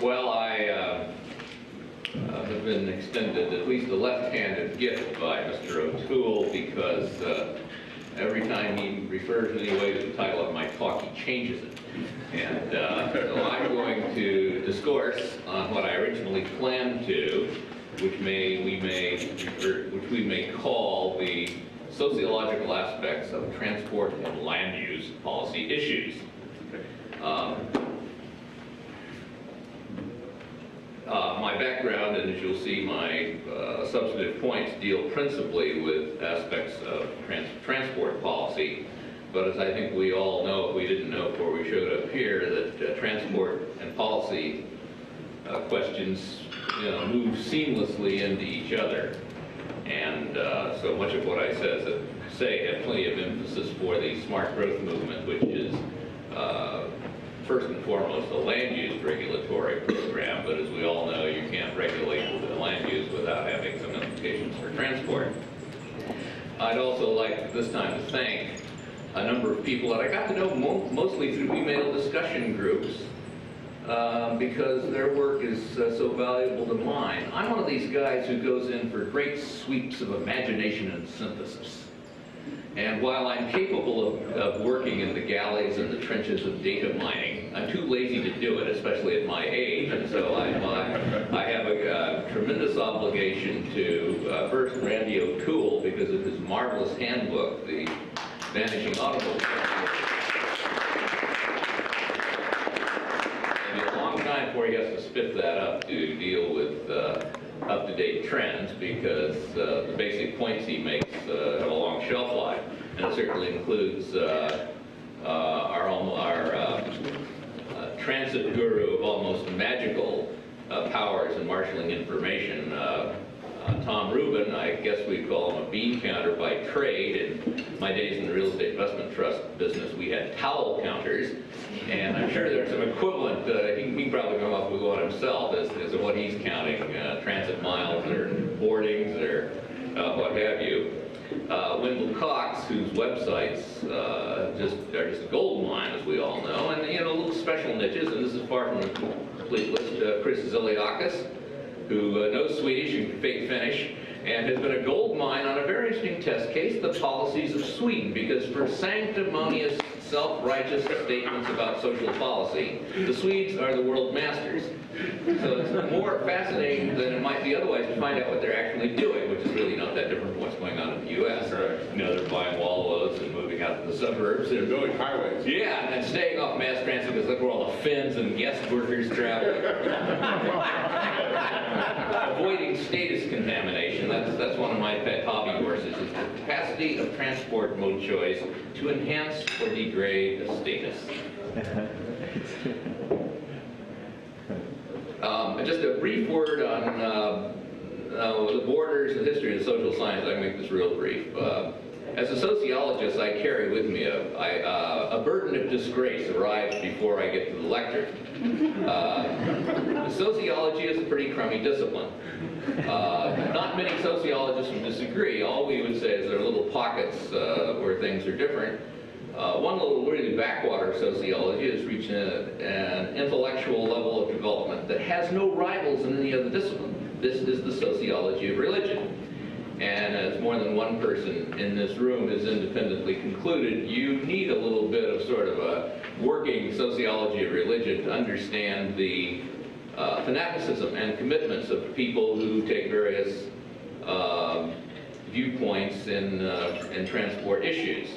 Well, I have been extended at least a left-handed gift by Mr. O'Toole because every time he refers anyway to the title of my talk, he changes it. And so I'm going to discourse on what I originally planned to, which we may call the sociological aspects of transport and land use policy issues. My background, and as you'll see, my substantive points deal principally with aspects of transport policy. But as I think we all know, if we didn't know before we showed up here, that transport and policy questions move seamlessly into each other. And so much of what I say had plenty of emphasis for the smart growth movement, which is first and foremost a land use regulatory program, but as we all know, you can't regulate the land use without having some implications for transport. I'd also like this time to thank a number of people that I got to know mostly through email discussion groups because their work is so valuable to mine. I'm one of these guys who goes in for great sweeps of imagination and synthesis. And while I'm capable of working in the galleys and the trenches of data mining, I'm too lazy to do it, especially at my age. And so I have a tremendous obligation to first Randy O'Toole because of his marvelous handbook, the Vanishing Automobile. It'll be a long time before he has to spit that up to deal with up-to-date trends, because the basic points he makes have a long shelf life, and it certainly includes our transit guru of almost magical powers in marshaling information, Tom Rubin. I guess we'd call him a bean counter by trade. In my days in the real estate investment trust business, we had towel counters, and I'm sure there's some equivalent. He can probably come up with one himself as to what he's counting, transit miles or boardings or what have you. Wendell Cox, whose websites are just a gold mine, as we all know, and little special niches, and this is far from a complete list. Chris Ziliakis, who knows Swedish and can fake Finnish, and has been a gold mine on a very interesting test case, the policies of Sweden, because for sanctimonious, self-righteous statements about social policy, the Swedes are the world masters. So it's more fascinating than it might be otherwise to find out what they're actually doing, which is really not that different from what's going on in the U.S. They're buying Volvos and moving out to the suburbs. They're building highways. Yeah, and staying off mass transit because look where all the Finns and guest workers travel. Avoiding status contamination, that's one of my pet hobby horses, is the capacity of transport mode choice to enhance or degrade a status. Just a brief word on the borders and history of social science. I can make this real brief. As a sociologist, I carry with me a burden of disgrace arrives before I get to the lectern. Sociology is a pretty crummy discipline. Not many sociologists would disagree. All we would say is there are little pockets where things are different. One little really backwater of sociology has reached an intellectual level of development that has no rivals in any other discipline. This is the sociology of religion. And as more than one person in this room has independently concluded, you need a little bit of sort of a working sociology of religion to understand the fanaticism and commitments of people who take various viewpoints in transport issues.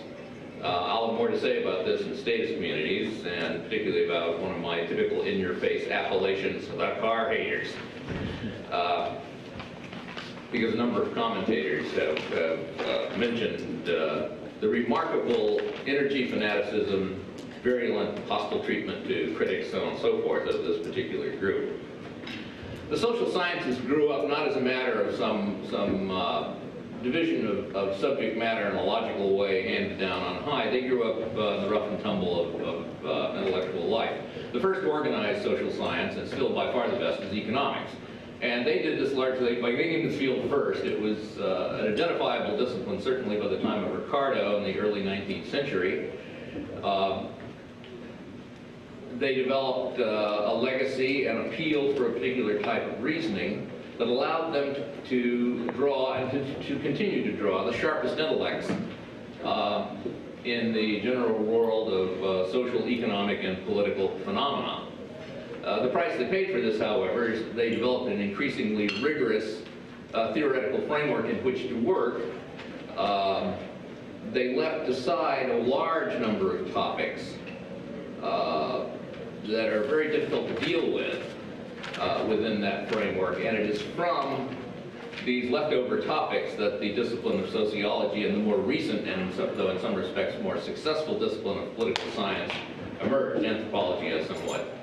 I'll have more to say about this in status communities, and particularly about one of my typical in-your-face appellations, the car haters. Because a number of commentators have mentioned the remarkable energy fanaticism, virulent hostile treatment to critics, so on and so forth, of this particular group. The social sciences grew up not as a matter of some division of subject matter in a logical way handed down on high. They grew up in the rough and tumble of intellectual life. The first organized social science, and still by far the best, is economics. And they did this largely by getting in the field first. It was an identifiable discipline, certainly by the time of Ricardo in the early 19th century. they developed a legacy and appeal for a particular type of reasoning that allowed them to draw and to continue to draw the sharpest intellects in the general world of social, economic, and political phenomena. The price they paid for this, however, is they developed an increasingly rigorous theoretical framework in which to work. They left aside a large number of topics that are very difficult to deal with within that framework, and it is from these leftover topics that the discipline of sociology and the more recent, and though in some respects more successful, discipline of political science emerged. Anthropology has somewhat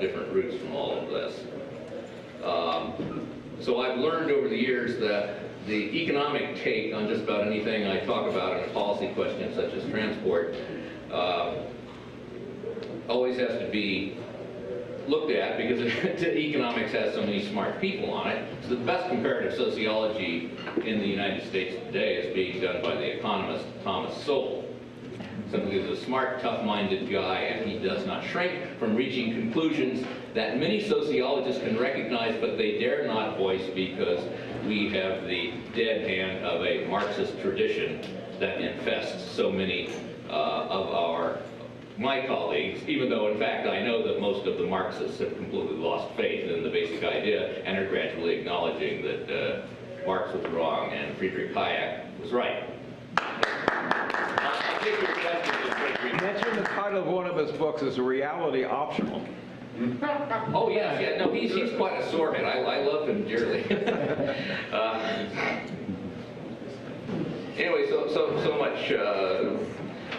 different roots from all of this. So I've learned over the years that the economic take on just about anything I talk about in a policy question such as transport always has to be looked at because economics has so many smart people on it. So the best comparative sociology in the United States today is being done by the economist Thomas Sowell. Simply he's a smart, tough-minded guy, and he does not shrink from reaching conclusions that many sociologists can recognize, but they dare not voice because we have the dead hand of a Marxist tradition that infests so many of my colleagues, even though in fact I know that most of the Marxists have completely lost faith in the basic idea and are gradually acknowledging that Marx was wrong and Friedrich Hayek was right. Mention the title of one of his books is Reality Optional. Oh yes, yeah, no, he's quite a sorehead. I love him dearly. Anyway,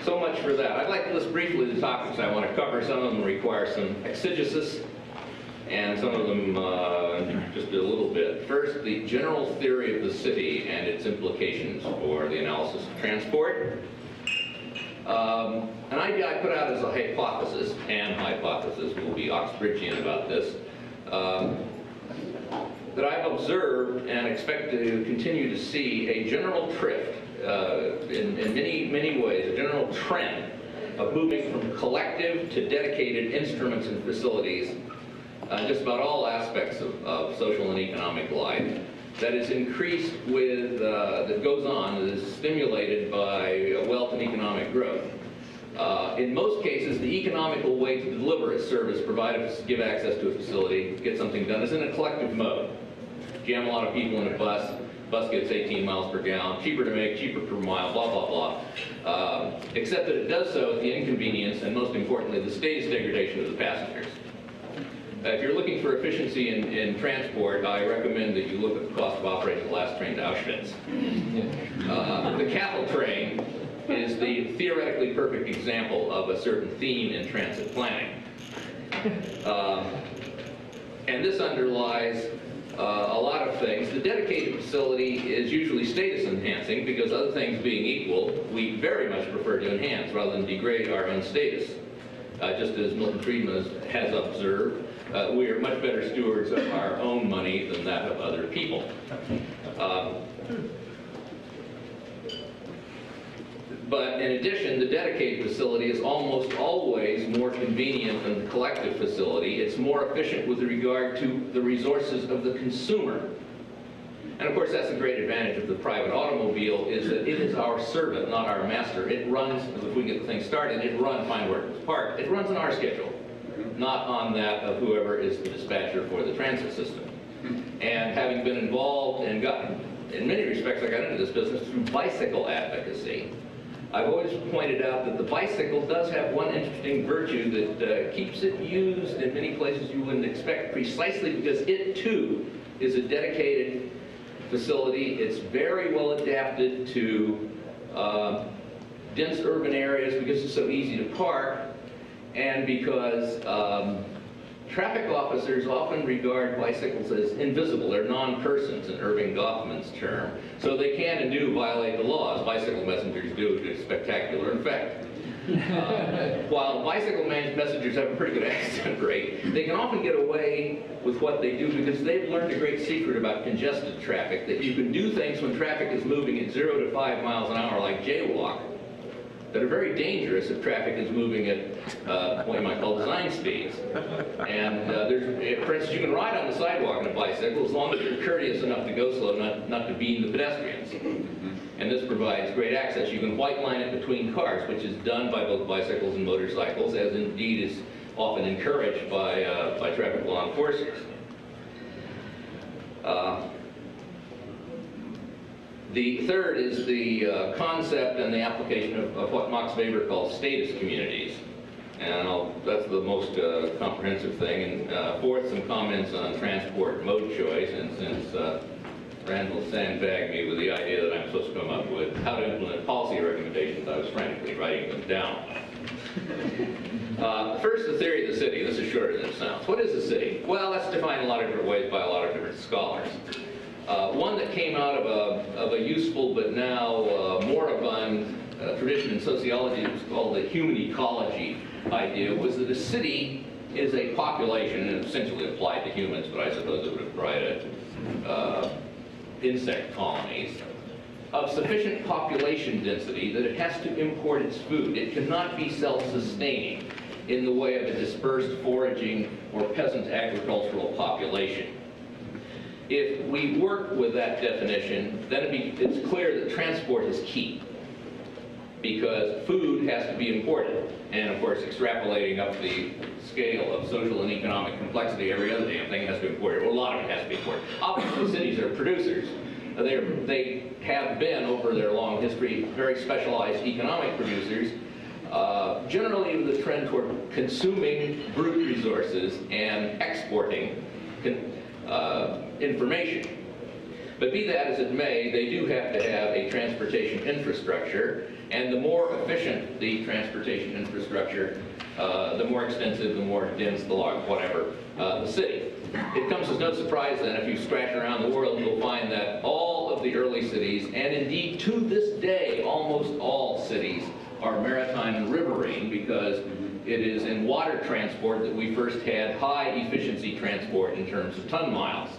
so much for that. I'd like to list briefly the topics I want to cover. Some of them require some exegesis, and some of them just a little bit. First, the general theory of the city and its implications for the analysis of transport. An idea I put out as a hypothesis, and hypothesis, we'll be Oxbridgian about this, that I've observed and expect to continue to see a general drift in many ways, a general trend of moving from collective to dedicated instruments and facilities, just about all aspects of social and economic life, that is increased with, that goes on, that is stimulated by wealth and economic growth. In most cases, the economical way to deliver a service, give access to a facility, get something done, is in a collective mode. Jam a lot of people in a bus gets 18 miles per gallon, cheaper to make, cheaper per mile, blah, blah, blah. Except that it does so at the inconvenience and, most importantly, the status degradation of the passengers. If you're looking for efficiency in transport, I recommend that you look at the cost of operating the last train to Auschwitz. The cattle train is the theoretically perfect example of a certain theme in transit planning. And this underlies a lot of things. The dedicated facility is usually status enhancing because, other things being equal, we very much prefer to enhance rather than degrade our own status. Just as Milton Friedman has observed, we are much better stewards of our own money than that of other people. But in addition, the dedicated facility is almost always more convenient than the collective facility. It's more efficient with regard to the resources of the consumer. And of course, that's the great advantage of the private automobile, is that it is our servant, not our master. It runs, if we get the thing started, find where it's parked. It runs on our schedule, not on that of whoever is the dispatcher for the transit system. And having been involved and gotten, in many respects, I got into this business through bicycle advocacy. I've always pointed out that the bicycle does have one interesting virtue that keeps it used in many places you wouldn't expect, precisely because it too is a dedicated facility. It's very well adapted to dense urban areas because it's so easy to park, and because traffic officers often regard bicycles as invisible. They're non-persons, in Irving Goffman's term. So they can and do violate the laws. Bicycle messengers do to spectacular effect. While bicycle messengers have a pretty good accident rate, they can often get away with what they do because they've learned a great secret about congested traffic, that you can do things when traffic is moving at 0 to 5 miles an hour, like jaywalk, that are very dangerous if traffic is moving at what you might call design speeds. And for instance, you can ride on the sidewalk on a bicycle as long as you're courteous enough to go slow, not to beam the pedestrians. And this provides great access. You can white line it between cars, which is done by both bicycles and motorcycles, as indeed is often encouraged by traffic law enforcers. The third is the concept and the application of what Max Weber calls status communities. And that's the most comprehensive thing. And fourth, some comments on transport mode choice. And since Randall sandbagged me with the idea that I'm supposed to come up with how to implement policy recommendations, I was frantically writing them down. First, the theory of the city. This is shorter than it sounds. What is a city? Well, that's defined a lot of different ways by a lot of different scholars. One that came out of a useful but now moribund tradition in sociology that was called the human ecology idea was that a city is a population, and essentially applied to humans, but I suppose it would apply to insect colonies, of sufficient population density that it has to import its food. It cannot be self-sustaining in the way of a dispersed foraging or peasant agricultural population. If we work with that definition, then it's clear that transport is key, because food has to be imported. And of course, extrapolating up the scale of social and economic complexity, every other damn thing has to be imported, or a lot of it has to be imported. Obviously, cities are producers. They have been, over their long history, very specialized economic producers, generally with a trend toward consuming brute resources and exporting information. But be that as it may, they do have to have a transportation infrastructure, and the more efficient the transportation infrastructure, the more extensive, the more dense, the city. It comes as no surprise then, if you scratch around the world, you'll find that all of the early cities, and indeed to this day, almost all cities, are maritime and riverine, because it is in water transport that we first had high efficiency transport in terms of ton miles.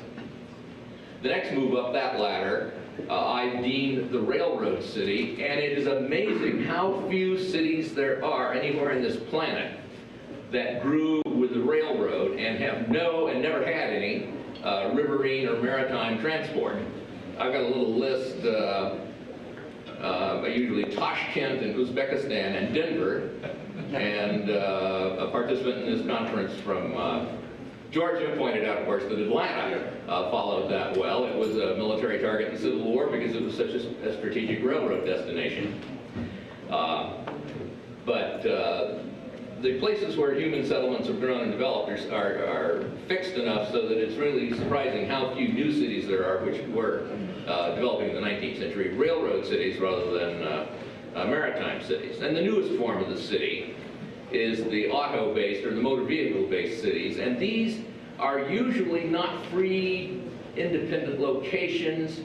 The next move up that ladder, I deemed the railroad city, and it is amazing how few cities there are anywhere in this planet that grew with the railroad and have never had any riverine or maritime transport. I've got a little list, usually Tashkent and Uzbekistan and Denver, and a participant in this conference from Georgia pointed out, of course, that Atlanta followed that well. It was a military target in the Civil War because it was such a strategic railroad destination. But the places where human settlements have grown and developed are fixed enough so that it's really surprising how few new cities there are which were developing in the 19th century, railroad cities rather than maritime cities. And the newest form of the city is the auto-based or the motor vehicle-based cities, and these are usually not free, independent locations.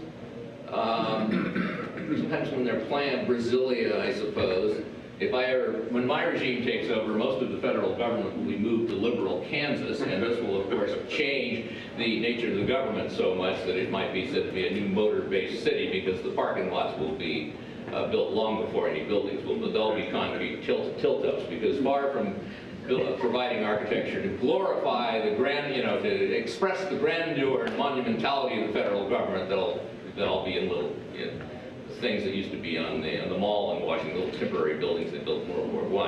Sometimes when they're planned, Brasilia, I suppose. When my regime takes over, most of the federal government will be moved to liberal Kansas, and this will, of course, change the nature of the government so much that it might be said to be a new motor-based city, because the parking lots will be built long before any buildings will, but they'll be concrete tilt-ups, because far from providing architecture to glorify the to express the grandeur and monumentality of the federal government, they'll be in little things that used to be on the mall in Washington, little temporary buildings they built in World War I.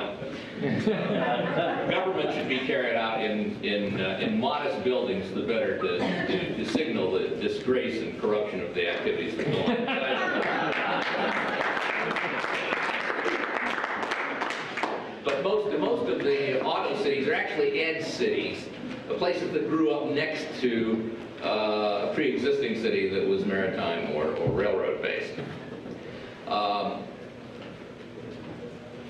Government should be carried out in modest buildings, the better to signal the disgrace and corruption of the activities that go on. But most of the auto cities are actually edge cities, the places that grew up next to a pre-existing city that was maritime or railroad-based.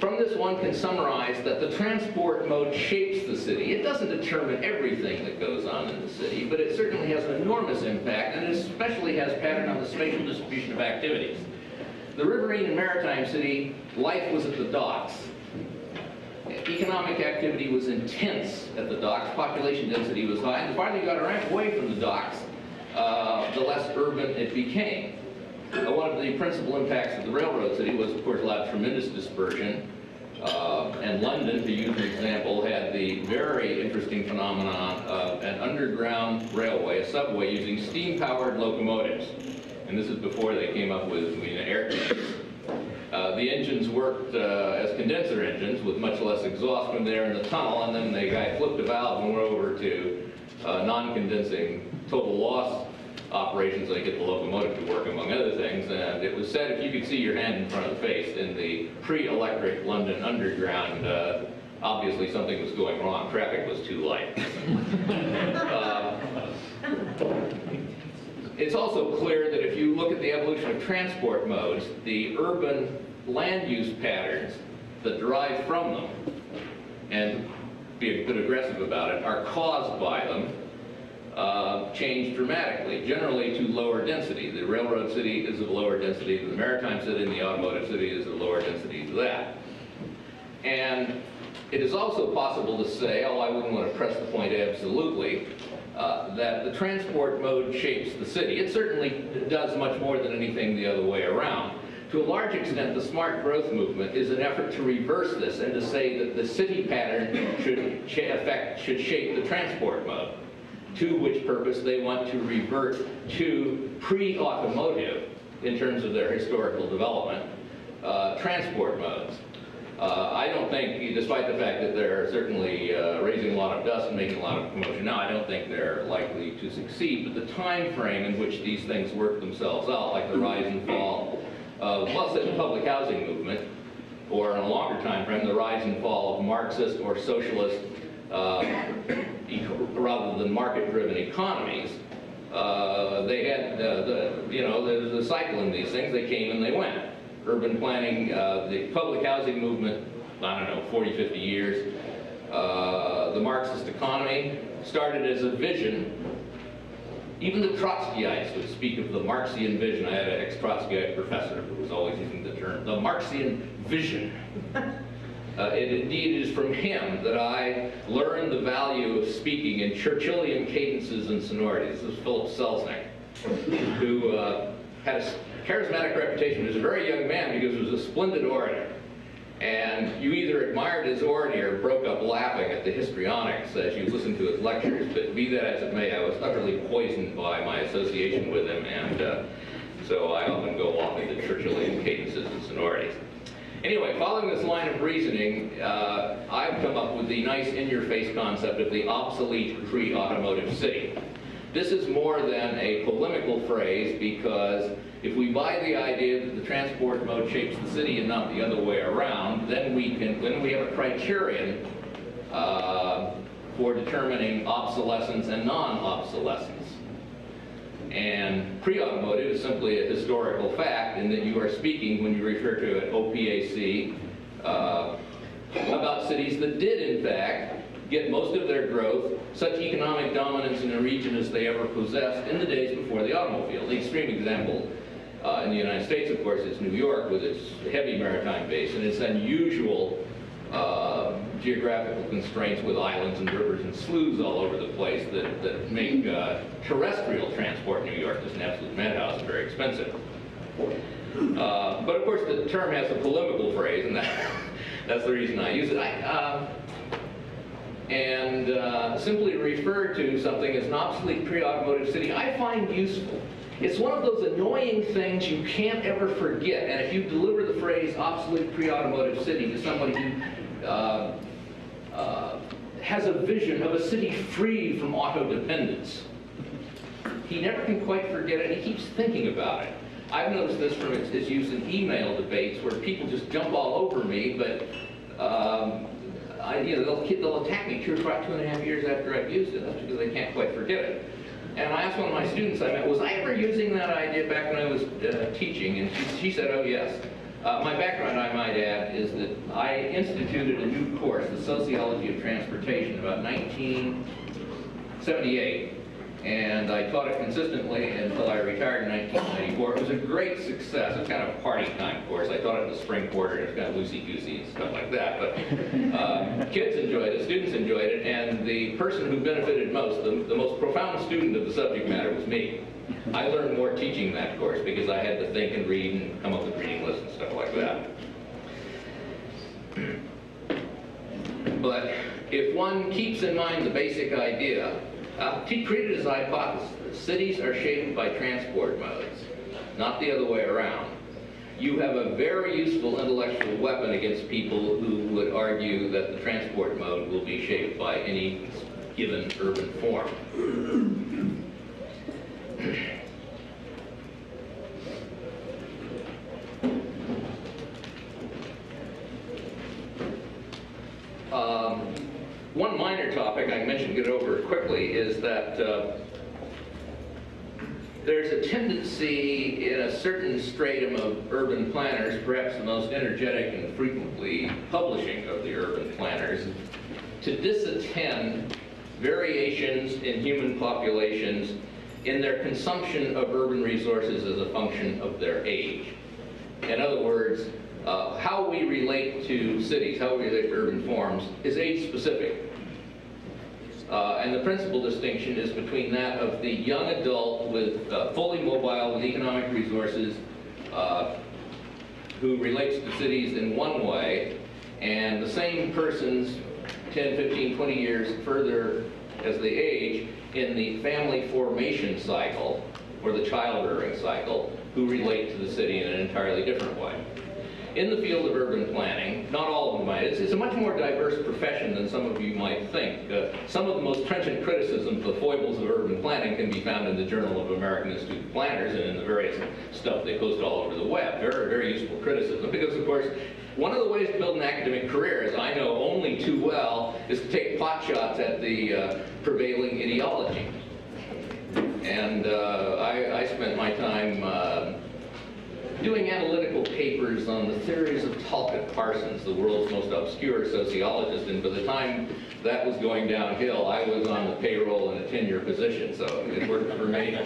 From this, one can summarize that the transport mode shapes the city. It doesn't determine everything that goes on in the city, but it certainly has an enormous impact, and it especially has pattern on the spatial distribution of activities. The riverine and maritime city, life was at the docks. Economic activity was intense at the docks, population density was high, and the farther you got away from the docks, the less urban it became. One of the principal impacts of the railroad city was, of course, a lot of tremendous dispersion. And London, to use an example, had the very interesting phenomenon of an underground railway, a subway, using steam-powered locomotives. And this is before they came up with air engines. The engines worked as condenser engines with much less exhaust when they were in the tunnel, and then the guy flipped a valve and went over to non-condensing total loss operations so they get the locomotive to work, among other things. And it was said if you could see your hand in front of the face in the pre-electric London Underground, obviously something was going wrong. Traffic was too light. It's also clear that if you look at the evolution of transport modes, the urban land use patterns that derive from them, and be a bit aggressive about it, are caused by them, change dramatically, generally to lower density. The railroad city is of lower density than the maritime city, and the automotive city is of lower density to that. And it is also possible to say, although I wouldn't want to press the point absolutely, that the transport mode shapes the city. It certainly does much more than anything the other way around. To a large extent, the smart growth movement is an effort to reverse this and to say that the city pattern should shape the transport mode, to which purpose they want to revert to pre-automotive, in terms of their historical development, transport modes. I don't think, despite the fact that they're certainly raising a lot of dust and making a lot of commotion now, I don't think they're likely to succeed. But the time frame in which these things work themselves out, like the rise and fall of, well, say, the public housing movement, or in a longer time frame, the rise and fall of Marxist or socialist, rather than market-driven economies, they had, there's a cycle in these things. They came and they went. Urban planning, the public housing movement, I don't know, 40, 50 years. The Marxist economy started as a vision. Even the Trotskyites would speak of the Marxian vision. I had an ex-Trotskyite professor who was always using the term, the Marxian vision. Indeed, it is from him that I learned the value of speaking in Churchillian cadences and sonorities. This is Philip Selznick, who had a charismatic reputation. He was a very young man because he was a splendid orator. And you either admired his oratory or broke up laughing at the histrionics as you listened to his lectures. But be that as it may, I was utterly poisoned by my association with him, and so I often go off into Churchillian cadences and sonorities. Anyway, following this line of reasoning, I've come up with the nice in-your-face concept of the obsolete pre-automotive city. This is more than a polemical phrase, because if we buy the idea that the transport mode shapes the city and not the other way around, then we have a criterion for determining obsolescence and non-obsolescence. And pre-automotive is simply a historical fact in that you are speaking, when you refer to an OPAC, about cities that did, in fact, get most of their growth, such economic dominance in a region as they ever possessed in the days before the automobile. The extreme example in the United States, of course, is New York with its heavy maritime base and its unusual geographical constraints with islands and rivers and sloughs all over the place that make terrestrial transport in New York just an absolute madhouse and very expensive. But of course the term has a polemical phrase, and that's the reason I use it. Simply refer to something as an obsolete pre-automotive city, I find useful. It's one of those annoying things you can't ever forget, and if you deliver the phrase obsolete pre-automotive city to somebody who has a vision of a city free from auto dependence, he never can quite forget it, and he keeps thinking about it. I've noticed this from its use in email debates where people just jump all over me, but they'll attack me 2.5 years after I've used it. That's because they can't quite forget it. And I asked one of my students I met, was I ever using that idea back when I was teaching? And she said, oh yes. My background, I might add, is that I instituted a new course, the Sociology of Transportation, about 1978. And I taught it consistently until I retired in 1994. It was a great success. It was kind of a party time course. I taught it in the spring quarter, and it was kind of loosey-goosey and stuff like that. But kids enjoyed it, students enjoyed it, and the person who benefited most, the most profound student of the subject matter was me. I learned more teaching that course because I had to think and read and come up with reading lists and stuff like that. But if one keeps in mind the basic idea, treat it as a hypothesis. Cities are shaped by transport modes, not the other way around. You have a very useful intellectual weapon against people who would argue that the transport mode will be shaped by any given urban form. One minor topic, I mentioned get over it quickly, is that there's a tendency in a certain stratum of urban planners, perhaps the most energetic and frequently publishing of the urban planners, to disattend variations in human populations in their consumption of urban resources as a function of their age. In other words, how we relate to cities, how we relate to urban forms, is age-specific. And the principal distinction is between that of the young adult with fully mobile, with economic resources, who relates to cities in one way, and the same person's 10, 15, 20 years further as they age in the family formation cycle, or the child-rearing cycle, who relate to the city in an entirely different way. In the field of urban planning, not all of them might, it's a much more diverse profession than some of you might think. Some of the most trenchant criticisms of the foibles of urban planning can be found in the Journal of American Institute of Planners and in the various stuff they post all over the web. Very, very useful criticism because, of course, one of the ways to build an academic career, as I know only too well, is to take pot shots at the prevailing ideology. And I spent my time doing analytical papers on the theories of Talcott Parsons, the world's most obscure sociologist, and by the time that was going downhill, I was on the payroll in a tenure position, so it worked for me.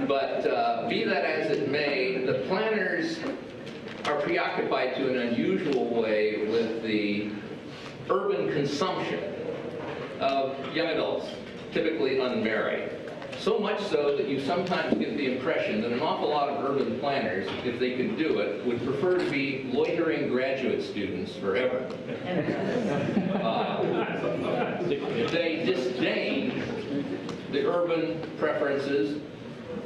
But be that as it may, the planners are preoccupied to an unusual way with the urban consumption of young adults, typically unmarried. So much so that you sometimes get the impression that an awful lot of urban planners, if they could do it, would prefer to be loitering graduate students forever. They disdain the urban preferences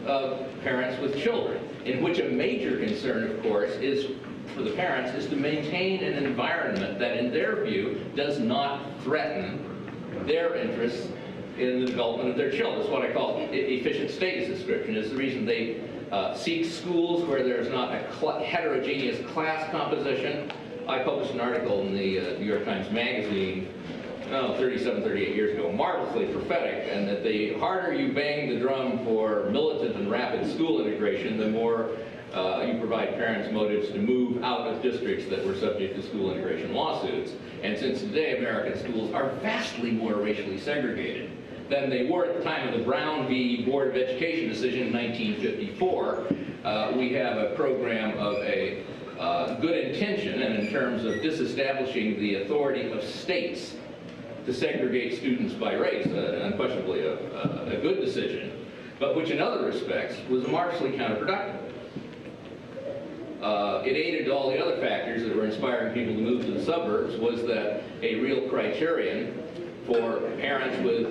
of parents with children, in which a major concern, of course, is for the parents is to maintain an environment that, in their view, does not threaten their interests in the development of their children. It's what I call efficient status description. It's the reason they seek schools where there's not a heterogeneous class composition. I published an article in the New York Times Magazine 37, 38 years ago, marvelously prophetic, and that the harder you bang the drum for militant and rapid school integration, the more you provide parents motives to move out of districts that were subject to school integration lawsuits. And since today American schools are vastly more racially segregated than they were at the time of the Brown v. Board of Education decision in 1954, we have a program of a good intention, and in terms of disestablishing the authority of states to segregate students by race, unquestionably a good decision, but which in other respects was marvelously counterproductive. It aided all the other factors that were inspiring people to move to the suburbs was that a real criterion for parents with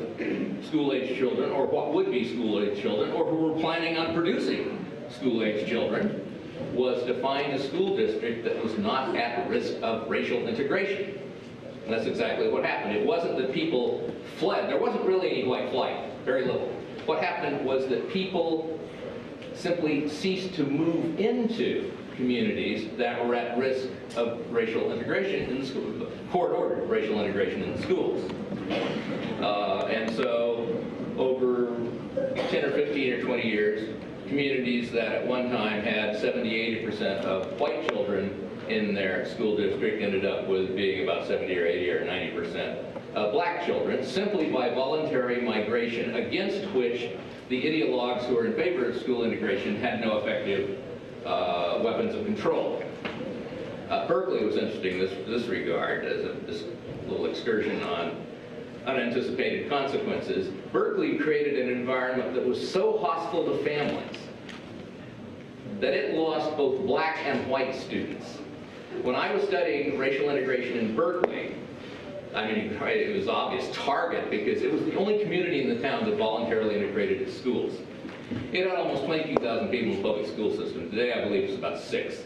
school-age children, or what would be school-age children, or who were planning on producing school-age children, was to find a school district that was not at risk of racial integration. And that's exactly what happened. It wasn't that people fled. There wasn't really any white flight, very little. What happened was that people simply ceased to move into communities that were at risk of racial integration in the school, court-ordered racial integration in the schools. And so over 10 or 15 or 20 years, communities that at one time had 70–80% of white children in their school district ended up with being about 70 or 80 or 90% black children, simply by voluntary migration, against which the ideologues who were in favor of school integration had no effective weapons of control. Berkeley was interesting in this regard, as this little excursion on unanticipated consequences, Berkeley created an environment that was so hostile to families that it lost both black and white students. When I was studying racial integration in Berkeley, I mean, it was obvious target because it was the only community in the town that voluntarily integrated its schools. It had almost 22,000 people in the public school system. Today, I believe it's about 6.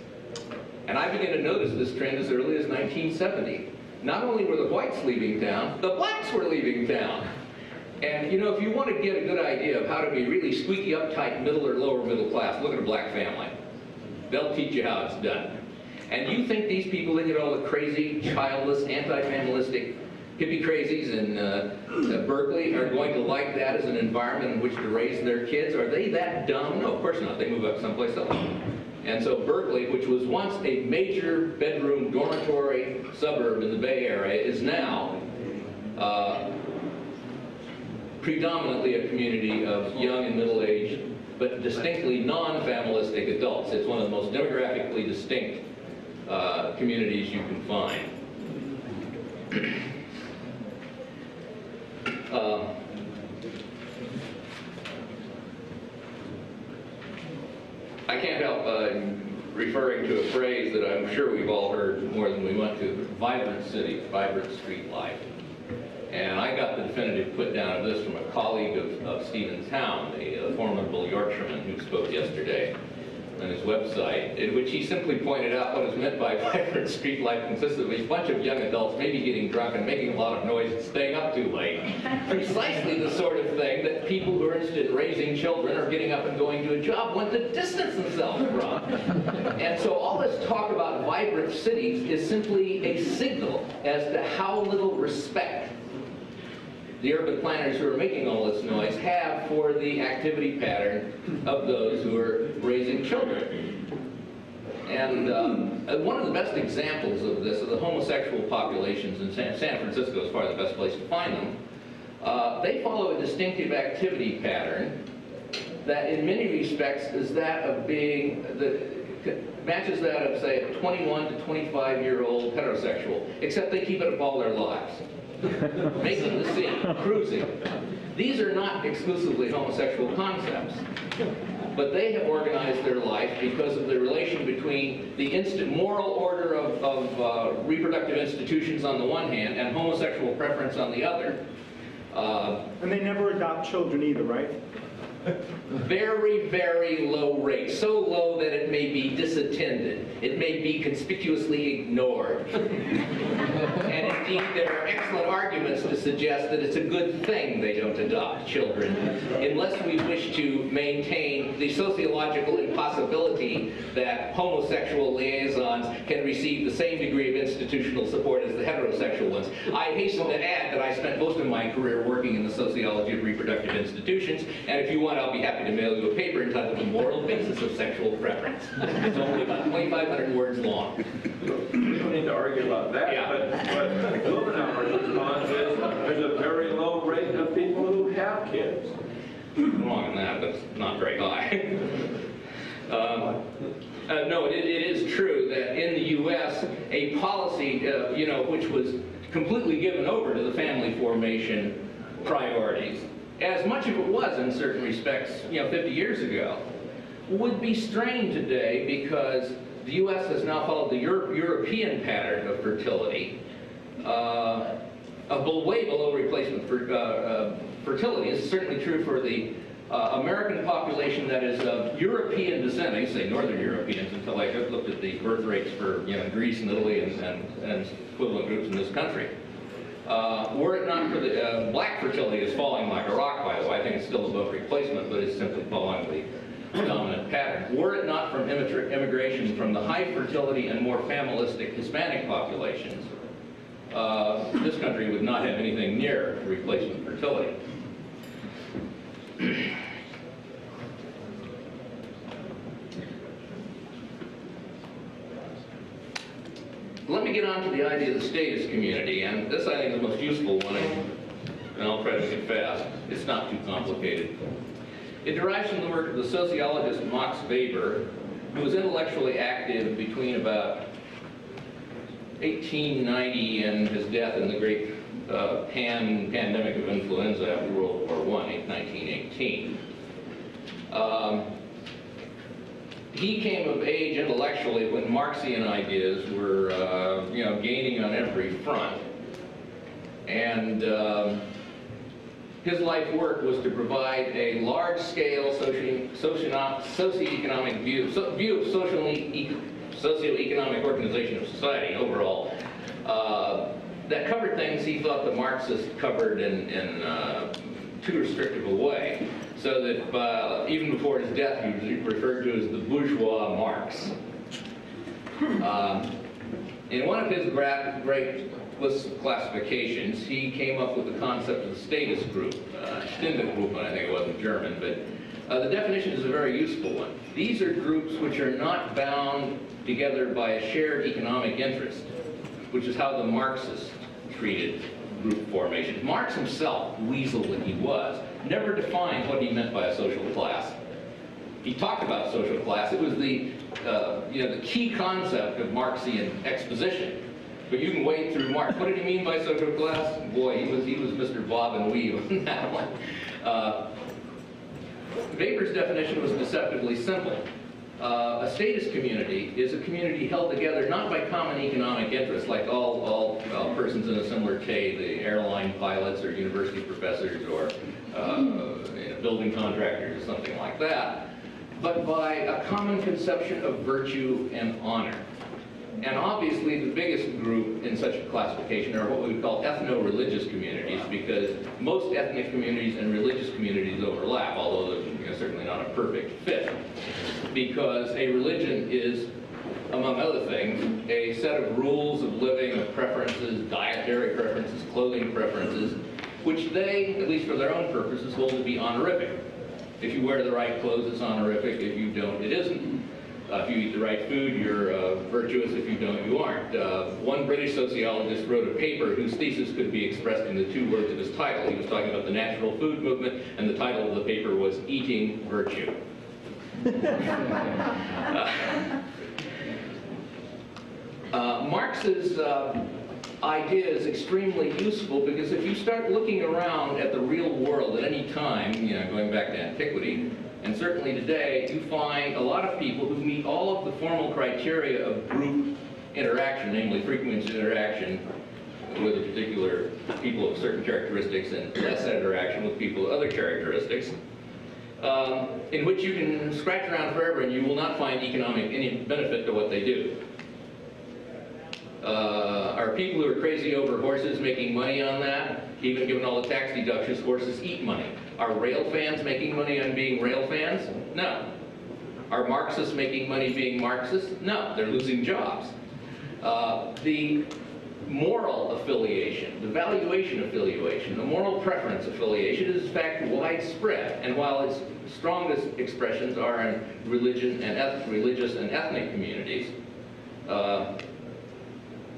And I began to notice this trend as early as 1970. Not only were the whites leaving town, the blacks were leaving town. And you know, if you want to get a good idea of how to be really squeaky, uptight, middle or lower middle class, look at a black family. They'll teach you how it's done. And you think these people that get all the crazy, childless, anti-familistic hippie crazies in Berkeley are going to like that as an environment in which to raise their kids? Are they that dumb? No, of course not. They move up someplace else. And so Berkeley, which was once a major bedroom dormitory suburb in the Bay Area, is now predominantly a community of young and middle-aged, but distinctly non-familistic adults. It's one of the most demographically distinct communities you can find. I can't help referring to a phrase that I'm sure we've all heard more than we want to: vibrant city, vibrant street life. And I got the definitive put down of this from a colleague of Stephen Town, a formidable Yorkshireman who spoke yesterday on his website, in which he simply pointed out what is meant by vibrant street life consists of a bunch of young adults maybe getting drunk and making a lot of noise and staying up too late. Precisely the sort of thing that people who are interested in raising children or getting up and going to a job want to distance themselves from. And so all this talk about vibrant cities is simply a signal as to how little respect the urban planners who are making all this noise have for the activity pattern of those who are raising children. And one of the best examples of this are the homosexual populations in San Francisco, is probably the best place to find them. They follow a distinctive activity pattern that in many respects is that of being, matches that of, say, a 21 to 25-year-old heterosexual, except they keep it up all their lives. Making the scene, cruising. These are not exclusively homosexual concepts, but they have organized their life because of the relation between the instant moral order of reproductive institutions on the one hand and homosexual preference on the other. And they never adopt children either, right? Very, very low rate. So low that it may be disattended. It may be conspicuously ignored. And indeed, there are excellent arguments to suggest that it's a good thing they don't adopt children, unless we wish to maintain the sociological impossibility that homosexual liaisons can receive the same degree of institutional support as the heterosexual ones. I hasten to add that I spent most of my career working in the sociology of reproductive institutions, and if you want, I'll be happy to mail you a paper entitled The Moral Basis of Sexual Preference. It's only about 2,500 words long. We don't need to argue about that, Yeah. but Blumenauer's response is there's a very low rate of people who have kids. Wrong in that, but it's not very high. No, it is true that in the U.S., a policy, which was completely given over to the family formation priorities, as much of it was in certain respects, 50 years ago, would be strained today because the U.S. has now followed the European pattern of fertility, way below replacement fertility. This is certainly true for the American population that is of European descent. I used to say Northern Europeans until I looked at the birth rates for Greece and Italy and equivalent groups in this country. Were it not for the black fertility is falling like a rock, by the way. I think it's still above replacement, but it's simply following the dominant pattern. Were it not from immigration from the high fertility and more familistic Hispanic populations, this country would not have anything near replacement fertility. Let me get on to the idea of the status community, and this I think is the most useful one, and I'll try to make it fast. It's not too complicated. It derives from the work of the sociologist Max Weber, who was intellectually active between about 1890 and his death in the great pandemic of influenza after World War I in 1918. He came of age intellectually when Marxian ideas were, gaining on every front. And his life work was to provide a large-scale socioeconomic view of socioeconomic organization of society overall that covered things he thought the Marxists covered in too restrictive a way. So that even before his death, he was referred to as the bourgeois Marx. In one of his great lists of classifications, he came up with the concept of the status group. Stindergruppen, I think it was in German, but the definition is a very useful one. These are groups which are not bound together by a shared economic interest, which is how the Marxists treated group formation. Marx himself, weasel that he was, never defined what he meant by a social class. He talked about social class. It was the key concept of Marxian exposition. But you can wade through Marx. What did he mean by social class? Boy, he was Mr. Bob and Weave on that one. Weber's definition was deceptively simple. A status community is a community held together not by common economic interests, like all persons in a similar trade, the airline pilots or university professors or building contractors or something like that, but by a common conception of virtue and honor. And obviously the biggest group in such a classification are what we would call ethno-religious communities, because most ethnic communities and religious communities overlap, although they're certainly not a perfect fit. Because a religion is, among other things, a set of rules of living, of preferences, dietary preferences, clothing preferences, which they, at least for their own purposes, hold to be honorific. If you wear the right clothes, it's honorific. If you don't, it isn't. If you eat the right food, you're virtuous. If you don't, you aren't. One British sociologist wrote a paper whose thesis could be expressed in the 2 words of his title. He was talking about the natural food movement, and the title of the paper was Eating Virtue. Marx's idea is extremely useful because if you start looking around at the real world at any time, going back to antiquity, and certainly today, you find a lot of people who meet all of the formal criteria of group interaction, namely frequent interaction with a particular people of certain characteristics and less interaction with people of other characteristics, in which you can scratch around forever and you will not find any benefit to what they do. Are people who are crazy over horses making money on that? Even given all the tax deductions, horses eat money. Are rail fans making money on being rail fans? No. Are Marxists making money being Marxists? No, they're losing jobs. The moral affiliation, the valuation affiliation, the moral preference affiliation is in fact widespread. And while its strongest expressions are in religious and ethnic communities,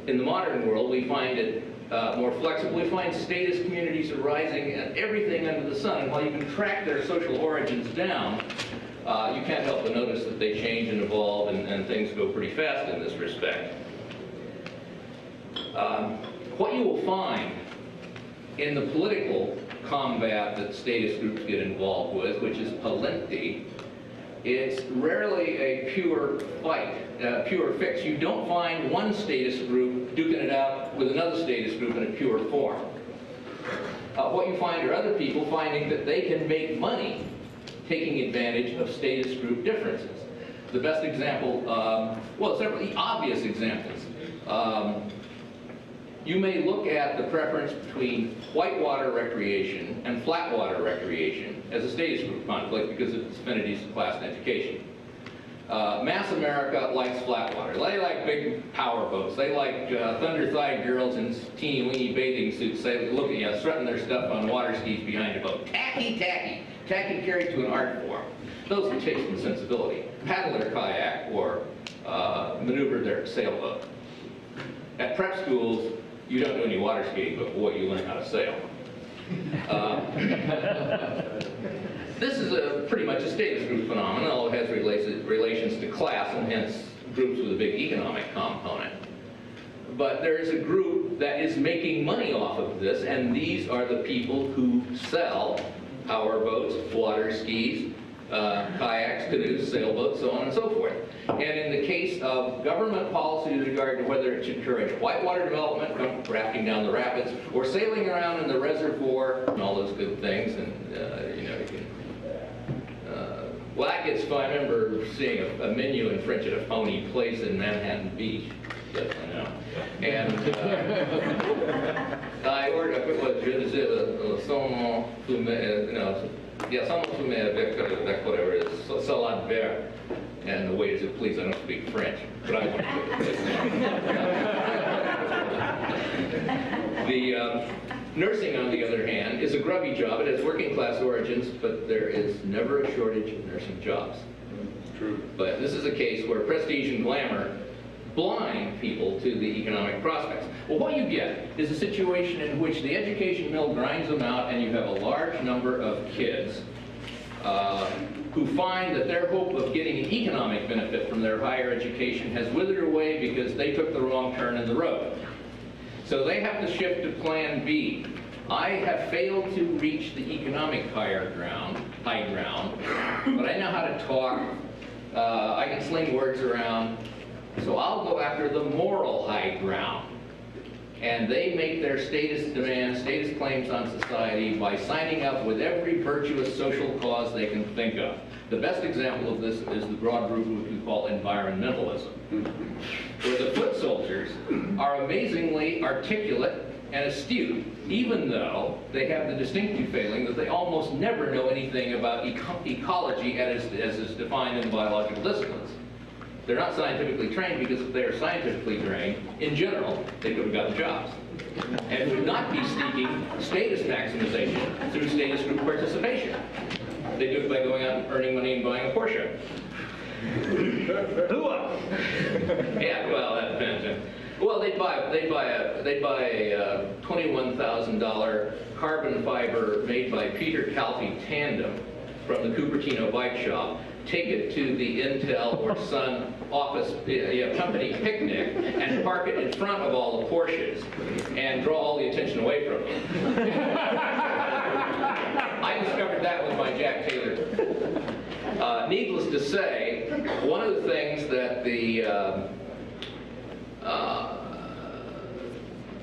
in the modern world we find it more flexible. We find status communities arising and everything under the sun. And while you can track their social origins down, you can't help but notice that they change and evolve and things go pretty fast in this respect. What you will find in the political combat that status groups get involved with, which is plenty, it's rarely a pure fight, pure fix. You don't find one status group duking it out with another status group in a pure form. What you find are other people finding that they can make money taking advantage of status group differences. The best example, well, several obvious examples. You may look at the preference between whitewater recreation and flatwater recreation as a status group conflict because of its affinities to class and education. Mass America likes flatwater. They like big power boats. They like thunder-thighed girls in teeny-weeny bathing suits. They look at strutting their stuff on water skis behind a boat. Tacky, tacky. Tacky carried to an art form. Those are taste and sensibility. Paddle their kayak or maneuver their sailboat. At prep schools, you don't do any water skiing, but boy, you learn how to sail. This is pretty much a status group phenomenon, although it has relations to class and hence groups with a big economic component. But there is a group that is making money off of this, and these are the people who sell powerboats, water skis, kayaks, canoes, sailboats, so on and so forth. And in the case of government policy with regard to whether it should encourage whitewater development, rafting down the rapids, or sailing around in the reservoir, and all those good things, and you know, you can, well, that gets fun. I remember seeing a menu in French at a phony place in Manhattan Beach. Yes, I know. And I ordered, I put what je disais, saumon fumé, no, yeah, saumon fumé avec whatever it is, salade verte. And the waiter said, please, I don't speak French, but I want to. The nursing, on the other hand, is a grubby job. It has working class origins, but there is never a shortage of nursing jobs. True. But this is a case where prestige and glamour blind people to the economic prospects. Well, what you get is a situation in which the education mill grinds them out, and you have a large number of kids who find that their hope of getting an economic benefit from their higher education has withered away because they took the wrong turn in the road. So they have to shift to plan B. I have failed to reach the economic high ground, but I know how to talk. I can sling words around. So I'll go after the moral high ground. And they make their status demands, status claims on society by signing up with every virtuous social cause they can think of. The best example of this is the broad group which we call environmentalism, where the foot soldiers are amazingly articulate and astute, even though they have the distinctive failing that they almost never know anything about ecology as is defined in biological disciplines. They're not scientifically trained because if they are scientifically trained, in general, they could have gotten jobs and would not be seeking status maximization through status group participation. They do it by going out and earning money and buying a Porsche. Yeah, well, that depends. Well, they'd buy a $21,000 carbon fiber made by Peter Calfee tandem from the Cupertino bike shop, take it to the Intel or Sun office company picnic and park it in front of all the Porsches and draw all the attention away from them. I discovered that with my Jack Taylor. Needless to say, one of the things that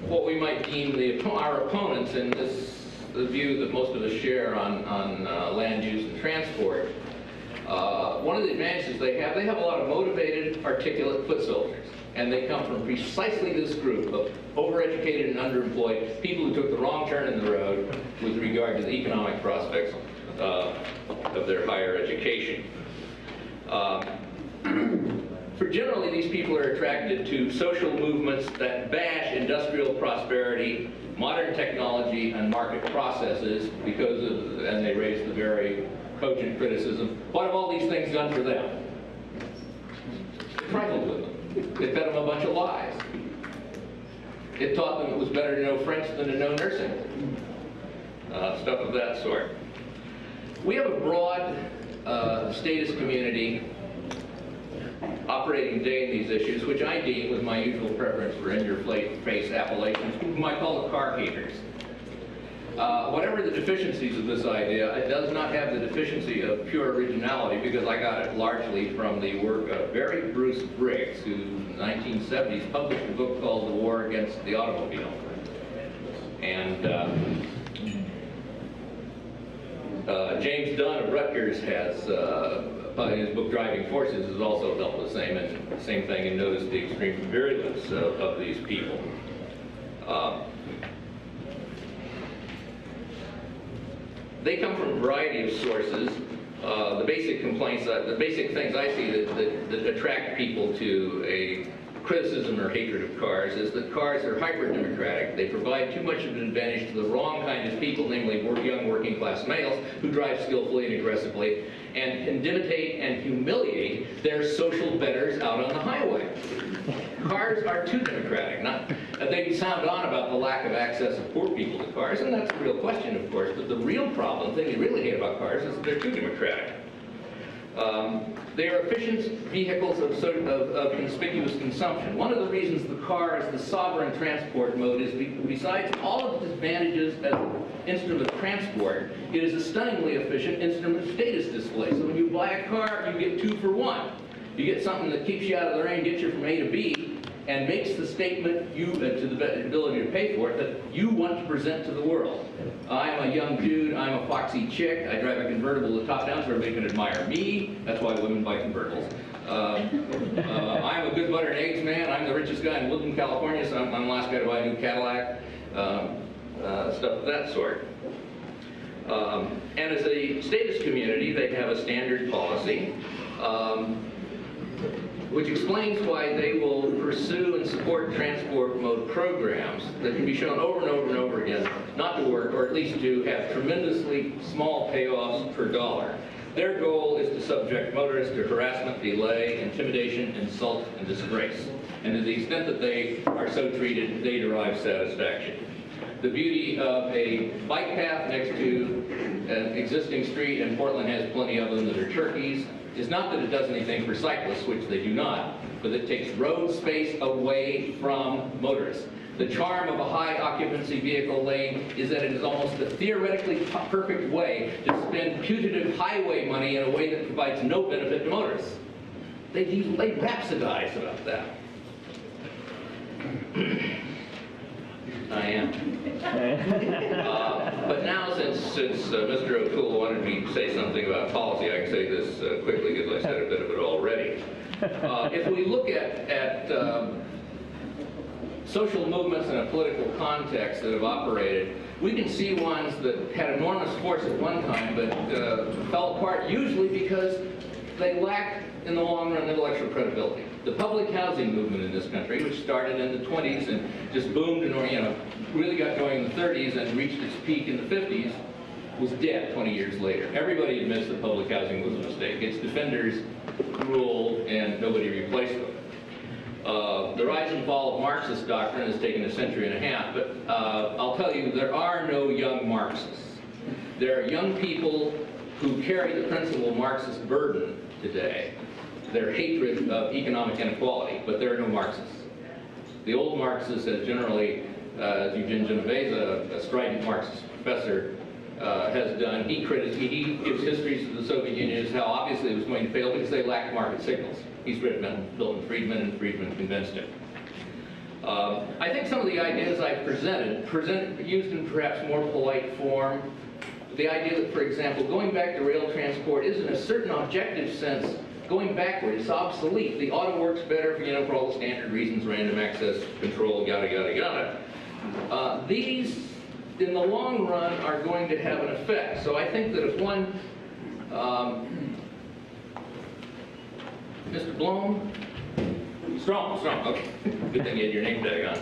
what we might deem our opponents in this, the view that most of us share on land use and transport, one of the advantages they have a lot of motivated, articulate foot soldiers. And they come from precisely this group of overeducated and underemployed people who took the wrong turn in the road with regard to the economic prospects of their higher education. Generally, these people are attracted to social movements that bash industrial prosperity, modern technology, and market processes because of, and they raise the very cogent criticism, what have all these things done for them? It trifled with them. It fed them a bunch of lies. It taught them it was better to know French than to know nursing. Stuff of that sort. We have a broad status community operating today in these issues, which I deem, with my usual preference for in-your-face appellations, whom I call the car haters. Whatever the deficiencies of this idea, it does not have the deficiency of pure originality, because I got it largely from the work of Barry Bruce Briggs, who in the 1970s published a book called The War Against the Automobile. And James Dunn of Rutgers has, in his book Driving Forces, has also dealt with the same thing and noticed the extreme virulence of these people. They come from a variety of sources. The basic complaints, the basic things I see that attract people to a criticism or hatred of cars is that cars are hyper-democratic. They provide too much of an advantage to the wrong kind of people, namely young working-class males who drive skillfully and aggressively and intimidate and humiliate their social betters out on the highway. Cars are too democratic. They sound on about the lack of access of poor people to cars, and that's a real question, of course, but the real problem, the thing you really hate about cars is that they're too democratic. They are efficient vehicles of conspicuous consumption. One of the reasons the car is the sovereign transport mode is besides all of its advantages as an instrument of transport, it is a stunningly efficient instrument of status display. So when you buy a car, you get 2 for 1. You get something that keeps you out of the rain, gets you from A to B, and makes the statement to the ability to pay for it that you want to present to the world. I'm a young dude, I'm a foxy chick, I drive a convertible with top down so everybody can admire me. That's why women buy convertibles. I'm a good butter and eggs man, I'm the richest guy in Woodland, California, so I'm the last guy to buy a new Cadillac. Stuff of that sort. And as a status community, they have a standard policy which explains why they will pursue and support transport mode programs that can be shown over and over and over again not to work, or at least to have tremendously small payoffs per dollar. Their goal is to subject motorists to harassment, delay, intimidation, insult, and disgrace. And to the extent that they are so treated, they derive satisfaction. The beauty of a bike path next to an existing street, and Portland has plenty of them that are turkeys, is not that it does anything for cyclists, which they do not, but it takes road space away from motorists. The charm of a high occupancy vehicle lane is that it is almost a theoretically perfect way to spend putative highway money in a way that provides no benefit to motorists. They rhapsodize about that. I am. But now, since Mr. O'Toole wanted me to say something about policy, I can say this quickly because I said a bit of it already. If we look at social movements in a political context that have operated, we can see ones that had enormous force at one time but fell apart usually because they lacked, in the long run, intellectual credibility. The public housing movement in this country, which started in the 20s and just boomed and really got going in the 30s and reached its peak in the 50s, was dead 20 years later. Everybody admits that public housing was a mistake. Its defenders ruled and nobody replaced them. The rise and fall of Marxist doctrine has taken a century and a half, but I'll tell you, there are no young Marxists. There are young people who carry the principal Marxist burden today, their hatred of economic inequality, but there are no Marxists. The old Marxists, as generally, as Eugene Genovese, a strident Marxist professor, has done, he gives histories of the Soviet Union as how obviously it was going to fail because they lacked market signals. He's written Milton Friedman, and Friedman convinced him. I think some of the ideas I've presented used in perhaps more polite form. The idea that, for example, going back to rail transport is in a certain objective sense going backward. It's obsolete. The auto works better, for all the standard reasons, random access control, yada, yada, yada. These, in the long run, are going to have an effect. So I think that if one, Mr. Blome, Strong, okay, good thing you had your name tag on,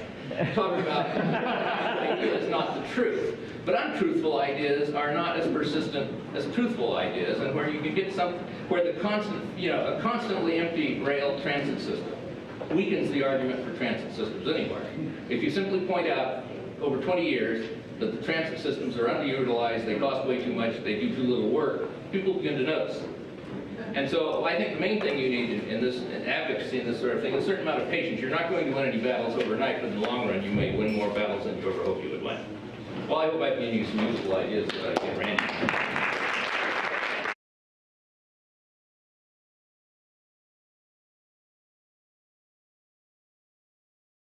talking about ideas not the truth. But untruthful ideas are not as persistent as truthful ideas, and where you can get where the a constantly empty rail transit system weakens the argument for transit systems anywhere. If you simply point out over 20 years that the transit systems are underutilized, they cost way too much, they do too little work, people begin to notice. And so I think the main thing you need in this advocacy and this sort of thing is a certain amount of patience. You're not going to win any battles overnight, but in the long run you may win more battles than you ever hoped you would win. Well, I hope I've given you some useful ideas, Randy.